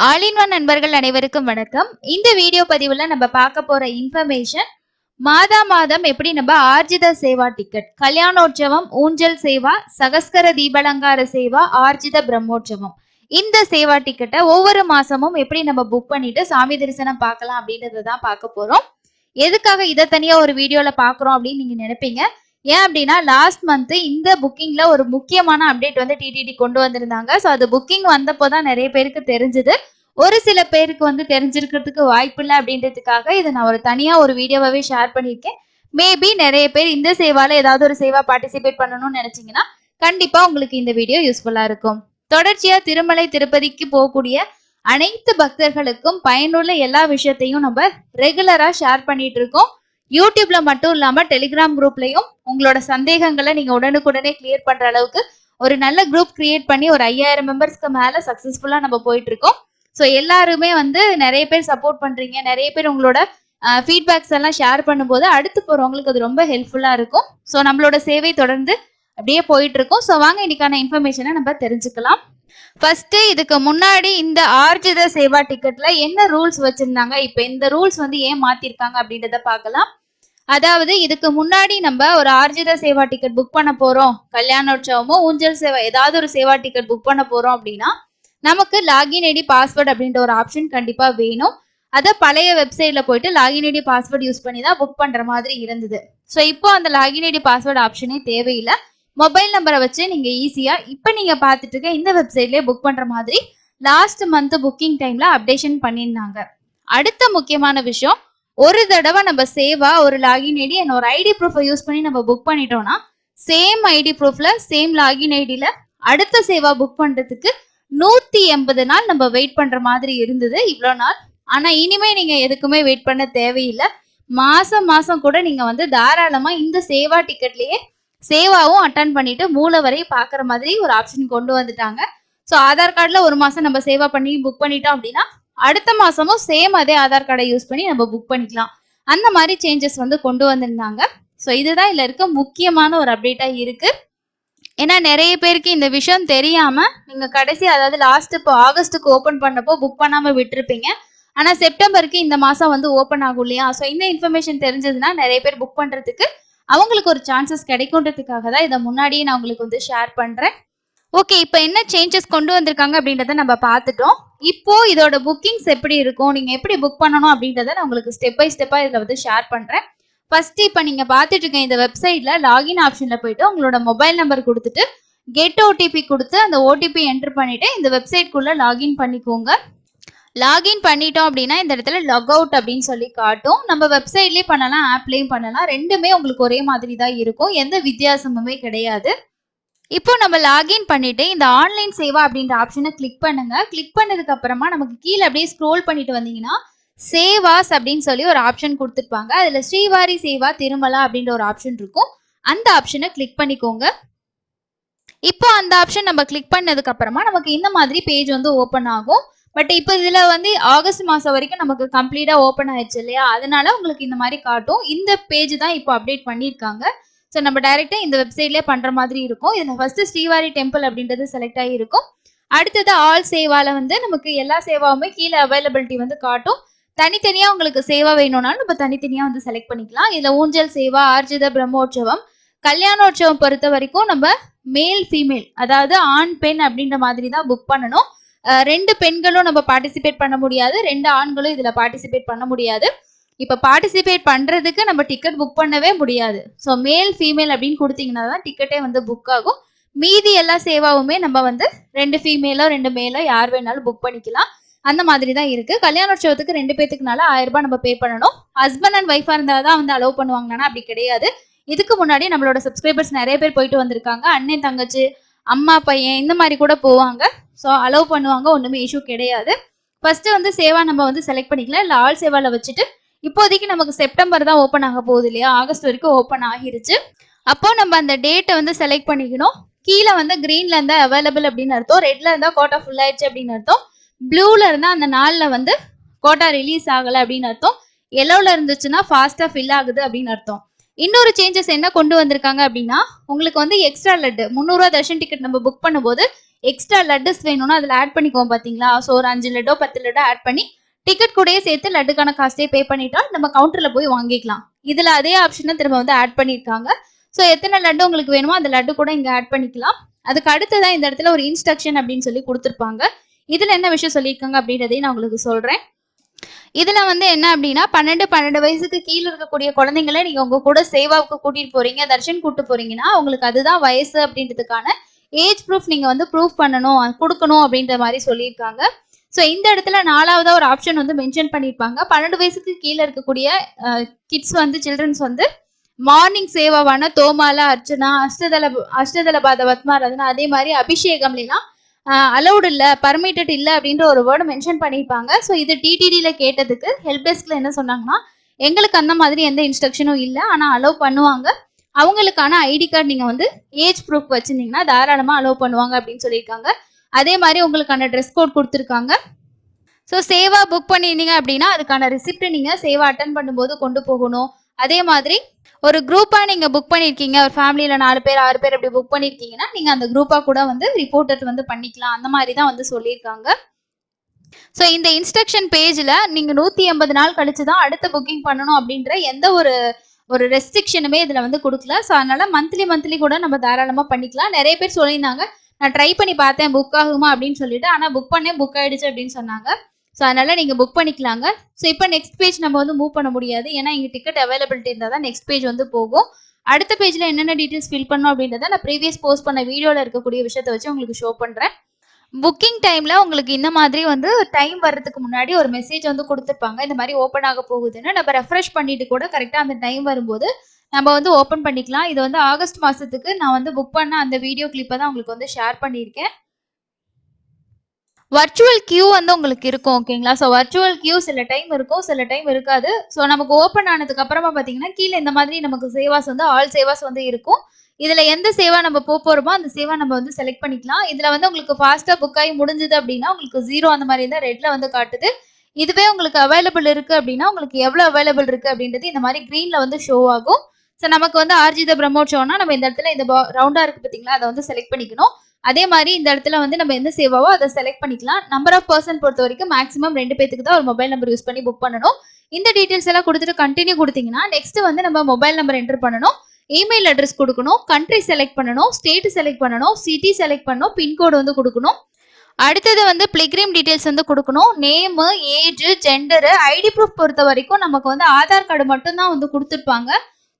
All in one நண்பர்கள் அனைவருக்கும் வணக்கம். இந்த வீடியோ பதிவுல நம்ம பார்க்க போற இன்ஃபர்மேஷன் மாதம் எப்படி நம்ம ஆர்ஜித சேவா டிக்கெட், கல்யாணோற்சவம், ஊஞ்சல் சேவா, சகஸ்கர தீபலங்கார சேவா, ஆர்ஜித பிரம்மோற்சவம் இந்த சேவா டிக்கெட்டை ஒவ்வொரு மாசமும் எப்படி நம்ம புக் பண்ணிட்டு சாமி தரிசனம் பார்க்கலாம் அப்படின்றத தான் பார்க்க போறோம். எதுக்காக இதை தனியா ஒரு வீடியோல பாக்குறோம் அப்படின்னு நீங்க நினைப்பீங்க. ஏன் அப்படின்னா லாஸ்ட் மந்த் இந்த புக்கிங்ல ஒரு முக்கியமான அப்டேட் வந்து டிடிடி கொண்டு வந்திருந்தாங்க. ஸோ அது புக்கிங் வந்தப்போதான் நிறைய பேருக்கு தெரிஞ்சது. ஒரு சில பேருக்கு வந்து தெரிஞ்சிருக்கிறதுக்கு வாய்ப்பு இல்லை அப்படின்றதுக்காக இதை நான் ஒரு தனியா ஒரு வீடியோவாவே ஷேர் பண்ணியிருக்கேன். மேபி நிறைய பேர் இந்த சேவால ஏதாவது ஒரு சேவா பார்ட்டிசிபேட் பண்ணணும்னு நினைச்சீங்கன்னா கண்டிப்பா உங்களுக்கு இந்த வீடியோ யூஸ்ஃபுல்லா இருக்கும். தொடர்ச்சியா திருமலை திருப்பதிக்கு போகக்கூடிய அனைத்து பக்தர்களுக்கும் பயனுள்ள எல்லா விஷயத்தையும் நம்ம ரெகுலரா ஷேர் பண்ணிட்டு இருக்கோம். யூடியூப்ல மட்டும் இல்லாம டெலிகிராம் குரூப்லயும் உங்களோட சந்தேகங்களை நீங்க உடனுக்குடனே கிளியர் பண்ற அளவுக்கு ஒரு நல்ல குரூப் கிரியேட் பண்ணி ஒரு 5000 மெம்பர்ஸ்க்கு மேல சக்சஸ்ஃபுல்லா நம்ம போயிட்டு இருக்கோம். ஸோ எல்லாருமே வந்து நிறைய பேர் சப்போர்ட் பண்றீங்க, நிறைய பேர் உங்களோட ஃபீட்பேக்ஸ் எல்லாம் ஷேர் பண்ணும்போது அடுத்து போறவங்களுக்கு அது ரொம்ப ஹெல்ப்ஃபுல்லா இருக்கும். ஸோ நம்மளோட சேவை தொடர்ந்து அப்படியே போயிட்டு இருக்கும். ஸோ வாங்க இன்னைக்கான இன்ஃபர்மேஷனை நம்ம தெரிஞ்சுக்கலாம். ஃபர்ஸ்ட் இதுக்கு முன்னாடி இந்த ஆர்ஜித சேவா டிக்கெட்ல என்ன ரூல்ஸ் வச்சிருந்தாங்க, இப்ப இந்த ரூல்ஸ் வந்து ஏன் மாத்திருக்காங்க அப்படின்றத பார்க்கலாம். அதாவது இதுக்கு முன்னாடி நம்ம ஒரு ஆர்ஜித சேவா டிக்கெட் புக் பண்ண போறோம், கல்யாணோற்சவமோ ஊஞ்சல் சேவா ஏதாவது ஒரு சேவா டிக்கெட் புக் பண்ண போறோம் அப்படின்னா நமக்கு லாகின் ஐடி பாஸ்வேர்ட் அப்படின்ற ஒரு ஆப்ஷன் கண்டிப்பா வேணும். அதை பழைய வெப்சைட்ல போயிட்டு லாகின் ஐடி பாஸ்வேர்ட் யூஸ் பண்ணி தான் புக் பண்ற மாதிரி இருந்தது. ஸோ இப்போ அந்த லாகின் ஐடி பாஸ்வேர்ட் ஆப்ஷனே தேவையில்லை. மொபைல் நம்பரை வச்சு நீங்க ஈஸியா இப்ப நீங்க பார்த்துட்டு இருக்க இந்த வெப்சைட்லயே புக் பண்ற மாதிரி லாஸ்ட் மந்த் புக்கிங் டைம்ல அப்டேஷன் பண்ணியிருந்தாங்க. அடுத்த முக்கியமான விஷயம், ஒரு தடவை நம்ம சேவா ஒரு லாகின் ஐடி அண்ட் ஒரு ஐடி ப்ரூஃபை யூஸ் பண்ணி நம்ம புக் பண்ணிட்டோம்னா சேம் ஐடி ப்ரூஃப்ல சேம் லாகின் ஐடியில அடுத்த சேவா புக் பண்றதுக்கு 180 நாள் நம்ம வெயிட் பண்ற மாதிரி இருந்தது இவ்வளோ நாள். ஆனா இனிமே நீங்க எதுக்குமே வெயிட் பண்ண தேவையில்லை. மாசம் மாசம் கூட நீங்க வந்து தாராளமா இந்த சேவா டிக்கெட்லயே சேவாவும் அட்டன் பண்ணிட்டு மூல வரை பாக்குற மாதிரி ஒரு ஆப்ஷன் கொண்டு வந்துட்டாங்க. ஸோ ஆதார் கார்டுல ஒரு மாசம் நம்ம சேவா பண்ணி புக் பண்ணிட்டோம் அப்படின்னா அடுத்த மாசமும் சேம் அதே ஆதார் கார்டை யூஸ் பண்ணி நம்ம புக் பண்ணிக்கலாம். அந்த மாதிரி சேஞ்சஸ் வந்து கொண்டு வந்திருந்தாங்க. ஸோ இதுதான் இதுல இருக்க முக்கியமான ஒரு அப்டேட்டா இருக்கு. ஏன்னா நிறைய பேருக்கு இந்த விஷயம் தெரியாம நீங்க கடைசி அதாவது லாஸ்ட் இப்போ ஆகஸ்ட்டுக்கு ஓப்பன் பண்ணப்போ புக் பண்ணாம விட்டுருப்பீங்க. ஆனா செப்டம்பருக்கு இந்த மாசம் வந்து ஓப்பன் ஆகும் இல்லையா? ஸோ இந்த இன்ஃபர்மேஷன் தெரிஞ்சதுன்னா நிறைய பேர் புக் பண்றதுக்கு அவங்களுக்கு ஒரு சான்சஸ் கிடைக்கும்ன்றதுக்காக தான் இதை முன்னாடியே நான் உங்களுக்கு வந்து ஷேர் பண்றேன். ஓகே, இப்போ என்ன சேஞ்சஸ் கொண்டு வந்திருக்காங்க அப்படின்றத நம்ம பார்த்துட்டோம். இப்போ இதோட புக்கிங்ஸ் எப்படி இருக்கும், நீங்க எப்படி புக் பண்ணணும் அப்படின்றத நான் உங்களுக்கு ஸ்டெப் பை ஸ்டெப்பா இதில் வந்து ஷேர் பண்றேன். ஃபர்ஸ்ட் இப்போ நீங்க பார்த்துட்டு இருக்க இந்த வெப்சைட்ல லாகின் ஆப்ஷன்ல போயிட்டு உங்களோட மொபைல் நம்பர் கொடுத்துட்டு கெட் ஓடிபி கொடுத்து அந்த ஓடிபி என்டர் பண்ணிட்டு இந்த வெப்சைட்குள்ள லாகின் பண்ணிக்கோங்க. லாகின் பண்ணிட்டோம் அப்படின்னா இந்த இடத்துல லாக் அவுட் அப்படின்னு சொல்லி காட்டும். நம்ம வெப்சைட்லயும் பண்ணலாம், ஆப்லயும் பண்ணலாம். ரெண்டுமே உங்களுக்கு ஒரே மாதிரி தான் இருக்கும், எந்த வித்தியாசமுமே கிடையாது. இப்போ நம்ம லாகின் பண்ணிட்டு இந்த ஆன்லைன் சேவா அப்படின்ற ஆப்ஷனை கிளிக் பண்ணுங்க. கிளிக் பண்ணதுக்கு அப்புறமா நமக்கு கீழே அப்படியே ஸ்க்ரோல் பண்ணிட்டு வந்தீங்கன்னா சேவாஸ் அப்படின்னு சொல்லி ஒரு ஆப்ஷன் கொடுத்துருப்பாங்க. அதுல ஸ்ரீவாரி சேவா திருமலா அப்படின்ற ஒரு ஆப்ஷன் இருக்கும். அந்த ஆப்ஷனை கிளிக் பண்ணிக்கோங்க. இப்போ அந்த ஆப்ஷன் நம்ம கிளிக் பண்ணதுக்கு அப்புறமா நமக்கு இந்த மாதிரி பேஜ் வந்து ஓப்பன் ஆகும். பட் இப்போ இதுல வந்து ஆகஸ்ட் மாசம் வரைக்கும் நமக்கு கம்ப்ளீட்டா ஓப்பன் ஆயிடுச்சு இல்லையா? அதனால உங்களுக்கு இந்த மாதிரி காட்டும். இந்த பேஜ் தான் இப்போ அப்டேட் பண்ணியிருக்காங்க. ஸோ நம்ம டைரக்டா இந்த வெப்சைட்லேயே பண்ற மாதிரி இருக்கும். இதுல ஃபர்ஸ்ட் ஸ்ரீவாரி டெம்பிள் அப்படின்றது செலக்ட் ஆகியிருக்கும். அடுத்தது ஆல் சேவால வந்து நமக்கு எல்லா சேவாவுமே கீழே அவைலபிலிட்டி வந்து காட்டும். தனித்தனியா உங்களுக்கு சேவா வேணும்னாலும் நம்ம தனித்தனியா வந்து செலக்ட் பண்ணிக்கலாம். இதுல ஊஞ்சல் சேவா, ஆர்ஜித பிரம்மோற்சவம், கல்யாணோற்சவம் பொறுத்த வரைக்கும் நம்ம மேல் ஃபீமேல் அதாவது ஆண் பெண் அப்படின்ற மாதிரி தான் புக் பண்ணணும். 2 பெண்களும் நம்ம பார்ட்டிசிபேட் பண்ண முடியாது, 2 ஆண்களும் இதுல பார்ட்டிசிபேட் பண்ண முடியாது. இப்ப பார்ட்டிசிபேட் பண்றதுக்கு நம்ம டிக்கெட் புக் பண்ணவே முடியாது. ஸோ மேல் ஃபீமேல் அப்படின்னு கொடுத்தீங்கன்னா தான் டிக்கெட்டே வந்து புக் ஆகும். மீதி எல்லா சேவாவுமே நம்ம வந்து 2 ஃபீமேலோ 2 மேலோ யார் வேணாலும் புக் பண்ணிக்கலாம். அந்த மாதிரி தான் இருக்கு. கல்யாணோற்சவத்துக்கு 2 பேத்துக்குனால 1000 ரூபாய் நம்ம பே பண்ணணும். ஹஸ்பண்ட் அண்ட் ஒய்ஃபா இருந்தாதான் வந்து அலோவ் பண்ணுவாங்கன்னா அப்படி கிடையாது. இதுக்கு முன்னாடி நம்மளோட சப்ஸ்கிரைபர்ஸ் நிறைய பேர் போயிட்டு வந்திருக்காங்க. அண்ணன் தங்கச்சி, அம்மா பையன் இந்த மாதிரி கூட போவாங்க. ஸோ அலோவ் பண்ணுவாங்க, ஒன்றுமே இஷ்யூ கிடையாது. ஃபர்ஸ்ட் வந்து சேவா நம்ம வந்து செலக்ட் பண்ணிக்கலாம். இல்லை ஆல் சேவால வச்சுட்டு இப்போதைக்கு நமக்கு செப்டம்பர் தான் ஓப்பன் ஆக போகுது இல்லையா? ஆகஸ்ட் வரைக்கும் ஓப்பன் ஆகிருச்சு. அப்போ நம்ம அந்த டேட்டை வந்து செலக்ட் பண்ணிக்கணும். கீழே வந்து கிரீன்ல இருந்தா அவைலபிள் அப்படின்னு அர்த்தம், ரெட்ல இருந்தா கோட்டா ஃபுல் ஆயிடுச்சு அப்படின்னு அர்த்தம், ப்ளூல இருந்தா அந்த நாள்ல வந்து கோட்டா ரிலீஸ் ஆகலை அப்படின்னு அர்த்தம், எல்லோல இருந்துச்சுன்னா ஃபாஸ்டா ஃபில் ஆகுது அப்படின்னு அர்த்தம். இன்னொரு சேஞ்சஸ் என்ன கொண்டு வந்திருக்காங்க அப்படின்னா உங்களுக்கு வந்து எக்ஸ்ட்ரா லட்டு 300 ரூபா தர்ஷன் டிக்கெட் நம்ம புக் பண்ணும்போது எக்ஸ்ட்ரா லட்டுஸ் வேணும்னா அதில் ஆட் பண்ணிக்குவோம் பார்த்தீங்களா. ஸோ ஒரு 5 லட்டோ 10 லட்டோ ஆட் பண்ணி டிக்கெட் கூடயே சேர்த்து லட்டுக்கான காஸ்ட்டே பே பண்ணிட்டா நம்ம கவுண்டரில் போய் வாங்கிக்கலாம். இதில் அதே ஆப்ஷனை திரும்ப வந்து ஆட் பண்ணியிருக்காங்க. ஸோ எத்தனை லட்டு உங்களுக்கு வேணுமோ அந்த லட்டு கூட இங்கே ஆட் பண்ணிக்கலாம். அதுக்கு அடுத்ததான் இந்த இடத்துல ஒரு இன்ஸ்ட்ரக்ஷன் அப்படின்னு சொல்லி கொடுத்துருப்பாங்க. இதில் என்ன விஷயம் சொல்லியிருக்காங்க அப்படின்றதையும் நான் உங்களுக்கு சொல்கிறேன். இதுல வந்து என்ன அப்படின்னா 12 வயசுக்கு கீழே இருக்கக்கூடிய குழந்தைங்களை நீங்க உங்க கூட சேவாவுக்கு கூட்டிட்டு போறீங்க, தர்ஷன் கூட்டு போறீங்கன்னா உங்களுக்கு அதுதான் வயசு அப்படின்றதுக்கான ஏஜ் ப்ரூஃப் நீங்க வந்து ப்ரூஃப் பண்ணணும், கொடுக்கணும் அப்படின்ற மாதிரி சொல்லியிருக்காங்க. ஸோ இந்த இடத்துல 4வதா ஒரு ஆப்ஷன் வந்து மென்ஷன் பண்ணியிருப்பாங்க. 12 வயசுக்கு கீழே இருக்கக்கூடிய கிட்ஸ் வந்து சில்ட்ரன்ஸ் வந்து மார்னிங் சேவாவான தோமாலா, அர்ச்சனா, அஷ்டதல பாத பத்மாராதனா, அதே மாதிரி அபிஷேகம்லாம் அலௌட் இல்லை, பர்மிட்டட் இல்லை அப்படின்ற ஒரு வேர்டு மென்ஷன் பண்ணியிருப்பாங்க. ஸோ இது டிடிடியில் கேட்டதுக்கு ஹெல்ப் டெஸ்கில் என்ன சொன்னாங்கன்னா, எங்களுக்கு அந்த மாதிரி எந்த இன்ஸ்ட்ரக்ஷனும் இல்லை, ஆனால் அலோவ் பண்ணுவாங்க. அவங்களுக்கான ஐடி கார்டு நீங்கள் வந்து ஏஜ் ப்ரூஃப் வச்சுருந்தீங்கன்னா தாராளமாக அலோவ் பண்ணுவாங்க அப்படின்னு சொல்லியிருக்காங்க. அதே மாதிரி உங்களுக்கான ட்ரெஸ் கோட் கொடுத்துருக்காங்க. ஸோ சேவா புக் பண்ணியிருந்தீங்க அப்படின்னா அதுக்கான ரிசிப்ட் நீங்கள் சேவா அட்டன் பண்ணும்போது கொண்டு போகணும். அதே மாதிரி ஒரு குரூப்பாக நீங்கள் புக் பண்ணியிருக்கீங்க, ஒரு ஃபேமிலியில் 4 பேர் 6 பேர் அப்படி புக் பண்ணியிருக்கீங்கன்னா நீங்கள் அந்த குரூப்பாக கூட வந்து ரிப்போர்ட்டட் வந்து பண்ணிக்கலாம். அந்த மாதிரி தான் வந்து சொல்லியிருக்காங்க. ஸோ இந்த இன்ஸ்ட்ரக்ஷன் பேஜில் நீங்கள் 180 நாள் கழிச்சு தான் அடுத்த புக்கிங் பண்ணணும் அப்படின்ற எந்த ஒரு ரெஸ்ட்ரிக்ஷனுமே இதில் வந்து கொடுக்கல. ஸோ அதனால் மந்த்லி கூட நம்ம தாராளமாக பண்ணிக்கலாம். நிறைய பேர் சொல்லியிருந்தாங்க, நான் ட்ரை பண்ணி பார்த்தேன் புக் ஆகுமா அப்படின்னு சொல்லிட்டு, ஆனால் புக் ஆயிடுச்சு அப்படின்னு சொன்னாங்க. ஸோ அதனால் நீங்கள் புக் பண்ணிக்கலாங்க. ஸோ இப்போ நெக்ஸ்ட் பேஜ் நம்ம வந்து மூவ் பண்ண முடியாது, ஏன்னா இங்கே டிக்கெட் அவைலபிலிட்டி இருந்தால் தான் நெக்ஸ்ட் பேஜ் வந்து போகும். அடுத்த பேஜில் என்னென்ன டீட்டெயில்ஸ் ஃபில் பண்ணணும் அப்படின்றத நான் ப்ரீவியஸ் போஸ்ட் பண்ண வீடியோவில் இருக்கக்கூடிய விஷயத்தை வச்சு உங்களுக்கு ஷோ பண்ணுறேன். புக்கிங் டைமில் உங்களுக்கு இந்த மாதிரி வந்து டைம் வர்றதுக்கு முன்னாடி ஒரு மெசேஜ் வந்து கொடுத்துருப்பாங்க, இந்த மாதிரி ஓப்பன் ஆக போகுதுன்னு. நம்ம ரெஃப்ரெஷ் பண்ணிட்டு கூட கரெக்டாக அந்த டைம் வரும்போது நம்ம வந்து ஓப்பன் பண்ணிக்கலாம். இது வந்து ஆகஸ்ட் மாதத்துக்கு நான் வந்து புக் பண்ண அந்த வீடியோ கிளிப்பை தான் உங்களுக்கு வந்து ஷேர் பண்ணியிருக்கேன். வர்ச்சுவல் கியூ வந்து உங்களுக்கு இருக்கும், ஓகேங்களா. ஸோ வர்ச்சுவல் கியூ சில டைம் இருக்கும், சில டைம் இருக்காது. ஸோ நமக்கு ஓப்பன் ஆனதுக்கு அப்புறமா பார்த்தீங்கன்னா கீழே இந்த மாதிரி நமக்கு சேவாஸ் வந்து ஆல் சேவாஸ் வந்து இருக்கும். இதுல எந்த சேவா நம்ம போறோமோ அந்த சேவா நம்ம வந்து செலக்ட் பண்ணிக்கலாம். இதுல வந்து உங்களுக்கு ஃபாஸ்டா புக் ஆகி முடிஞ்சது அப்படின்னா உங்களுக்கு 0 அந்த மாதிரி தான் ரெட்ல வந்து காட்டுது. இதுவே உங்களுக்கு அவைலபிள் இருக்கு அப்படின்னா உங்களுக்கு எவ்வளவு அவைலபிள் இருக்கு அப்படின்றது இந்த மாதிரி கிரீன்ல வந்து ஷோ ஆகும். ஸோ நமக்கு வந்து ஆர்ஜித பிரம்மோற்சவம்னா நம்ம இந்த இடத்துல இந்த ரவுண்டா இருக்கு பார்த்தீங்களா, அதை வந்து செலக்ட் பண்ணிக்கணும். அதே மாதிரி இந்த இடத்துல வந்து நம்ம எந்த சேவாவோ அதை செலக்ட் பண்ணிக்கலாம். நம்பர் ஆஃப் பர்சன் பொறுத்த வரைக்கும் மேக்ஸிமம் 2 பேருக்கு தான் ஒரு மொபைல் நம்பர் யூஸ் பண்ணி புக் பண்ணணும். இந்த டீடைல்ஸ் எல்லாம் கொடுத்துட்டு கண்டினியூ கொடுத்தீங்கன்னா நெக்ஸ்ட் வந்து நம்ம மொபைல் நம்பர் என்டர் பண்ணணும், இமெயில் அட்ரஸ் கொடுக்கணும், கண்ட்ரி செலக்ட் பண்ணணும், ஸ்டேட் செலக்ட் பண்ணணும், சிட்டி செலக்ட் பண்ணணும், பின்கோடு வந்து கொடுக்கணும். அடுத்தது வந்து பிளிக்ரிம் டீடைல்ஸ் வந்து கொடுக்கணும். Name, age, gender, ID proof பொறுத்த வரைக்கும் நமக்கு வந்து ஆதார் கார்டு மட்டும்தான் வந்து கொடுத்துருப்பாங்க.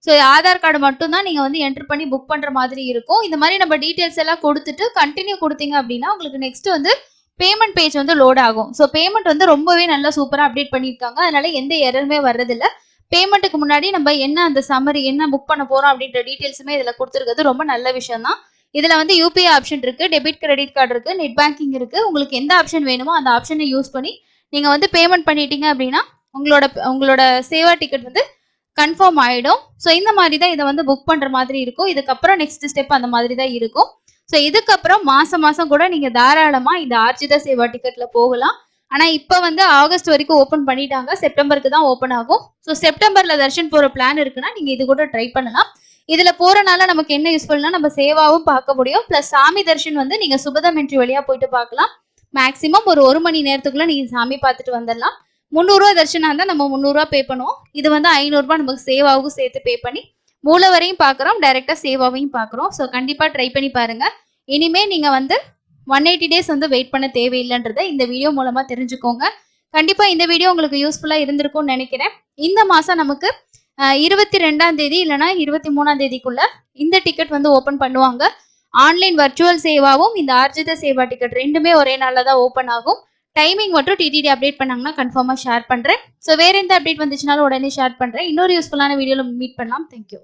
ஸோ ஆதார் கார்டு மட்டும்தான் நீங்கள் வந்து என்டர் பண்ணி புக் பண்ணுற மாதிரி இருக்கும். இந்த மாதிரி நம்ம டீட்டெயில்ஸ் எல்லாம் கொடுத்துட்டு கண்டினியூ கொடுத்தீங்க அப்படின்னா உங்களுக்கு நெக்ஸ்ட் வந்து பேமெண்ட் பேஜ் வந்து லோட் ஆகும். ஸோ பேமெண்ட் வந்து ரொம்பவே நல்லா சூப்பராக அப்டேட் பண்ணியிருக்காங்க, அதனால எந்த எரருமே வர்றதில்லை. பேமெண்ட்டுக்கு முன்னாடி நம்ம என்ன அந்த சம்மரி என்ன புக் பண்ண போகிறோம் அப்படின்ற டீட்டெயில்ஸுமே இதில் கொடுத்துருக்கிறது ரொம்ப நல்ல விஷயம் தான். இதில் வந்து யூபிஐ ஆப்ஷன் இருக்குது, டெபிட் கிரெடிட் கார்டு இருக்குது, நெட் பேங்கிங் இருக்குது. உங்களுக்கு எந்த ஆப்ஷன் வேணுமோ அந்த ஆப்ஷனை யூஸ் பண்ணி நீங்கள் வந்து பேமெண்ட் பண்ணிட்டீங்க அப்படின்னா உங்களோட சேவா டிக்கெட் வந்து கன்ஃபார்ம் ஆகிடும். ஸோ இந்த மாதிரி தான் இதை வந்து புக் பண்ணுற மாதிரி இருக்கும். இதுக்கப்புறம் நெக்ஸ்ட் ஸ்டெப் அந்த மாதிரி தான் இருக்கும். ஸோ இதுக்கப்புறம் மாதம் கூட நீங்கள் தாராளமாக இந்த ஆர்ஜிதா சேவா டிக்கெட்டில் போகலாம். ஆனால் இப்போ வந்து ஆகஸ்ட் வரைக்கும் ஓப்பன் பண்ணிட்டாங்க, செப்டம்பருக்கு தான் ஓப்பன் ஆகும். ஸோ செப்டம்பரில் தர்ஷன் போகிற பிளான் இருக்குன்னா நீங்கள் இது கூட ட்ரை பண்ணலாம். இதில் போகிறனால நமக்கு என்ன யூஸ்ஃபுல்னா நம்ம சேவாவும் பார்க்க முடியும், ப்ளஸ் சாமி தர்ஷன் வந்து நீங்கள் சுபதம் என்ட்ரி வழியாக போயிட்டு பார்க்கலாம். மேக்ஸிமம் ஒரு மணி நேரத்துக்குள்ளே நீங்கள் சாமி பார்த்துட்டு வந்துடலாம். 300 ரூபா தர்ஷனா இருந்தால் நம்ம 300 ரூபா பே பண்ணுவோம். இது வந்து 500 ரூபாய் நமக்கு சேவாவுக்கும் சேர்த்து பே பண்ணி மூலவரையும் பார்க்குறோம், டைரெக்டாக சேவாவையும் பார்க்குறோம். ஸோ கண்டிப்பாக ட்ரை பண்ணி பாருங்கள். இனிமேல் நீங்கள் வந்து 180 டேஸ் வந்து வெயிட் பண்ண தேவையில்லைன்றதை இந்த வீடியோ மூலமாக தெரிஞ்சுக்கோங்க. கண்டிப்பாக இந்த வீடியோ உங்களுக்கு யூஸ்ஃபுல்லாக இருந்திருக்கும்னு நினைக்கிறேன். இந்த மாதம் நமக்கு 22ஆம் தேதி இல்லைனா 23ஆம் தேதிக்குள்ள இந்த டிக்கெட் வந்து ஓப்பன் பண்ணுவாங்க. ஆன்லைன் வர்ச்சுவல் சேவாவும் இந்த ஆர்ஜித சேவா டிக்கெட் ரெண்டுமே ஒரே நாளில் தான் ஓப்பன் ஆகும். டைமிங் மட்டும் டிடிடி அப்டேட் பண்ணாங்கன்னா கன்ஃபார்மாக ஷேர் பண்ணுறேன். ஸோ வேறு எந்த அப்டேட் வந்துச்சுனாலும் உடனே ஷேர் பண்ணுறேன். இன்னொரு யூஸ்ஃபுல்லான வீடியோவில் மீட் பண்ணலாம். தேங்க்யூ.